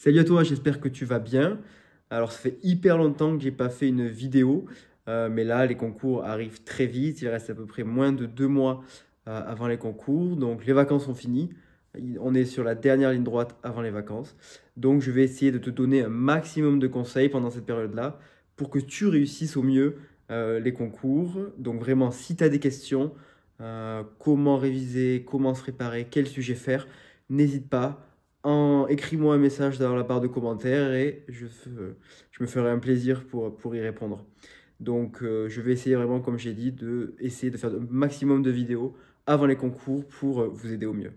Salut à toi, j'espère que tu vas bien. Alors, ça fait hyper longtemps que j'ai pas fait une vidéo, mais là, les concours arrivent très vite. Il reste à peu près moins de 2 mois avant les concours. Donc, les vacances sont finies. On est sur la dernière ligne droite avant les vacances. Donc, je vais essayer de te donner un maximum de conseils pendant cette période-là pour que tu réussisses au mieux les concours. Donc, vraiment, si tu as des questions, comment réviser, comment se préparer, quel sujet faire, n'hésite pas. Écris-moi un message dans la barre de commentaires et je me ferai un plaisir pour y répondre. Donc, je vais essayer vraiment, comme j'ai dit, essayer de faire le maximum de vidéos avant les concours pour vous aider au mieux.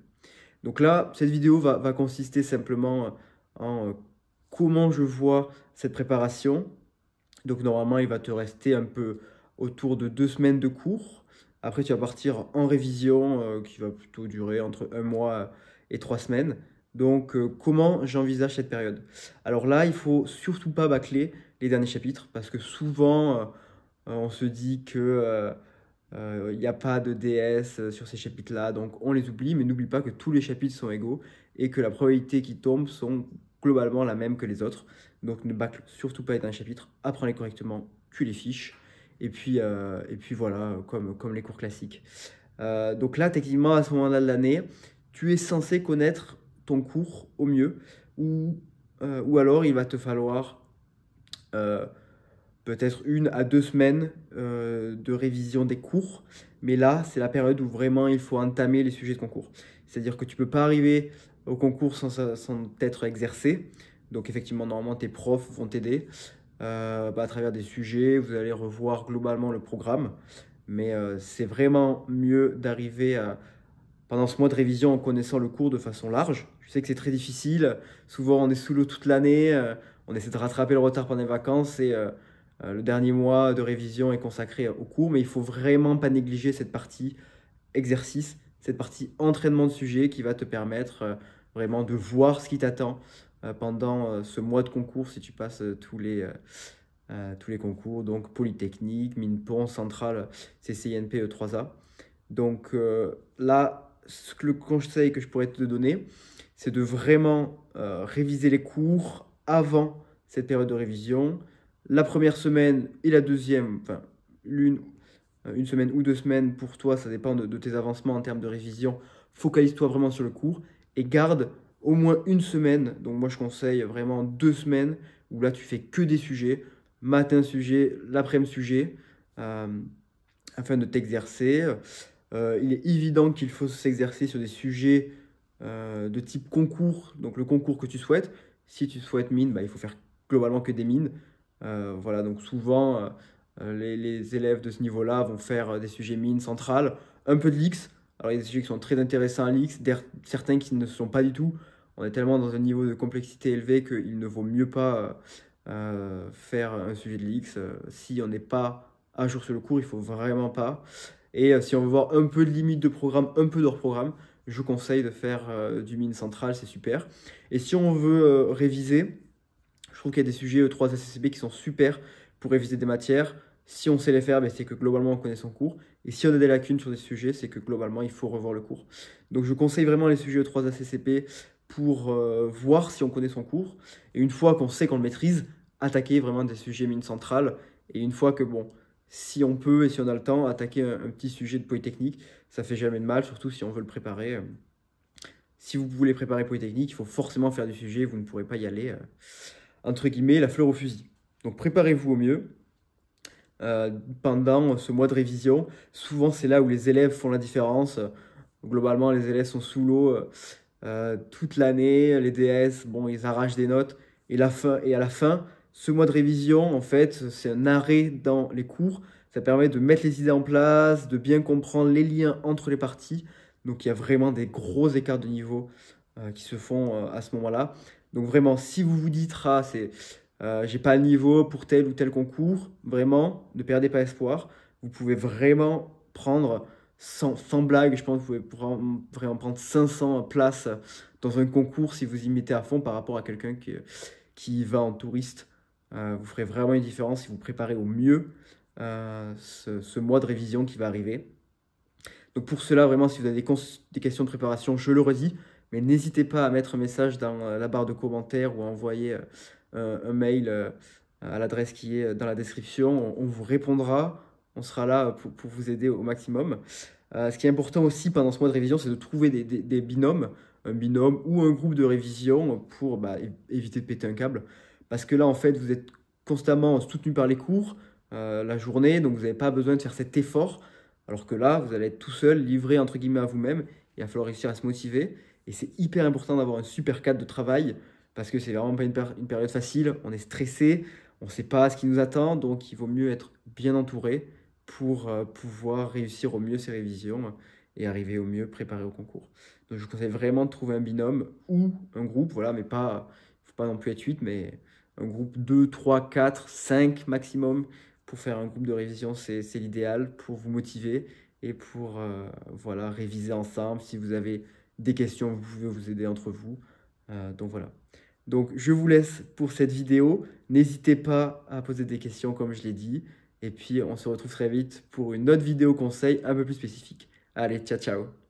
Donc là, cette vidéo va consister simplement en comment je vois cette préparation. Donc normalement, il va te rester un peu autour de 2 semaines de cours. Après, tu vas partir en révision qui va plutôt durer entre 1 mois et 3 semaines. Donc, comment j'envisage cette période? Alors là, il faut surtout pas bâcler les derniers chapitres parce que souvent, on se dit que il n'y a pas de DS sur ces chapitres-là, donc on les oublie, mais n'oublie pas que tous les chapitres sont égaux et que la probabilité qu'ils tombent sont globalement la même que les autres. Donc ne bâcle surtout pas les derniers chapitres, apprends-les correctement, tu les fiches, et puis voilà, comme les cours classiques. Donc là, techniquement, à ce moment-là de l'année, tu es censé connaître ton cours au mieux, ou alors il va te falloir euh, peut-être 1 à 2 semaines de révision des cours. Mais là, c'est la période où vraiment il faut entamer les sujets de concours. C'est-à-dire que tu ne peux pas arriver au concours sans t'être exercé. Donc effectivement, normalement, tes profs vont t'aider à travers des sujets. Vous allez revoir globalement le programme. Mais c'est vraiment mieux d'arriver pendant ce mois de révision en connaissant le cours de façon large. Je sais que c'est très difficile. Souvent, on est sous l'eau toute l'année. On essaie de rattraper le retard pendant les vacances et le dernier mois de révision est consacré au cours. Mais il faut vraiment pas négliger cette partie exercice, cette partie entraînement de sujet qui va te permettre vraiment de voir ce qui t'attend pendant ce mois de concours si tu passes tous les concours, donc Polytechnique, Minpon, Centrale, CCINP, E3A. Donc là, le conseil que je pourrais te donner, c'est de vraiment réviser les cours avant cette période de révision. La première semaine et la deuxième, enfin une semaine ou 2 semaines pour toi, ça dépend de tes avancements en termes de révision. Focalise-toi vraiment sur le cours et garde au moins une semaine. Donc moi, je conseille vraiment 2 semaines où là, tu fais que des sujets. Matin sujet, l'après-midi sujet, euh, afin de t'exercer. Il est évident qu'il faut s'exercer sur des sujets de type concours, donc le concours que tu souhaites. Si tu souhaites mine, bah, il faut faire globalement que des mines. Voilà, donc souvent, les élèves de ce niveau-là vont faire des sujets mines centrales, un peu de l'X. Alors, il y a des sujets qui sont très intéressants à l'X, certains qui ne sont pas du tout. On est tellement dans un niveau de complexité élevé qu'il ne vaut mieux pas faire un sujet de l'X. Si on n'est pas à jour sur le cours, il faut vraiment pas. Et si on veut voir un peu de limite de programme, un peu d'hors programme, je conseille de faire du mine central, c'est super. Et si on veut réviser, je trouve qu'il y a des sujets E3 SCCB qui sont super pour réviser des matières. Si on sait les faire, ben, c'est que globalement on connaît son cours. Et si on a des lacunes sur des sujets, c'est que globalement il faut revoir le cours. Donc je conseille vraiment les sujets E3 ACCP pour voir si on connaît son cours. Et une fois qu'on sait qu'on le maîtrise, attaquer vraiment des sujets mine centrale. Et une fois que, bon, si on peut et si on a le temps, attaquer un petit sujet de Polytechnique, ça fait jamais de mal, surtout si on veut le préparer. Si vous voulez préparer Polytechnique, il faut forcément faire du sujet, vous ne pourrez pas y aller, entre guillemets, la fleur au fusil. Donc préparez-vous au mieux euh, pendant ce mois de révision. Souvent, c'est là où les élèves font la différence. Globalement, les élèves sont sous l'eau toute l'année. Les DS, bon, ils arrachent des notes. Et à la fin, ce mois de révision, en fait, c'est un arrêt dans les cours. Ça permet de mettre les idées en place, de bien comprendre les liens entre les parties. Donc, il y a vraiment des gros écarts de niveau qui se font à ce moment-là. Donc, vraiment, si vous vous dites, ah, j'ai pas le niveau pour tel ou tel concours, vraiment, ne perdez pas espoir. Vous pouvez vraiment prendre, sans blague, je pense que vous pouvez vraiment prendre 500 places dans un concours si vous y mettez à fond par rapport à quelqu'un qui y va en touriste. Vous ferez vraiment une différence si vous préparez au mieux ce mois de révision qui va arriver. Donc pour cela, vraiment, si vous avez des questions de préparation, je le redis, Mais n'hésitez pas à mettre un message dans la barre de commentaires ou à envoyer un mail à l'adresse qui est dans la description. On vous répondra, on sera là pour vous aider au maximum. Ce qui est important aussi pendant ce mois de révision, c'est de trouver des binômes, un binôme ou un groupe de révision pour éviter de péter un câble. Parce que là, en fait, vous êtes constamment soutenu par les cours la journée, donc vous n'avez pas besoin de faire cet effort. Alors que là, vous allez être tout seul, livré entre guillemets à vous-même. Il va falloir réussir à se motiver. Et c'est hyper important d'avoir un super cadre de travail parce que c'est vraiment pas une période facile. On est stressé, on ne sait pas ce qui nous attend, donc il vaut mieux être bien entouré pour pouvoir réussir au mieux ses révisions et arriver au mieux préparé au concours. Donc je vous conseille vraiment de trouver un binôme ou un groupe, voilà, mais pas, il ne faut pas non plus être 8, mais un groupe 2, 3, 4, 5 maximum pour faire un groupe de révision, c'est l'idéal pour vous motiver et pour voilà, réviser ensemble. Si vous avez des questions, vous pouvez vous aider entre vous. Donc voilà. Donc je vous laisse pour cette vidéo. N'hésitez pas à poser des questions comme je l'ai dit. Et puis on se retrouve très vite pour une autre vidéo conseil un peu plus spécifique. Allez, ciao ciao!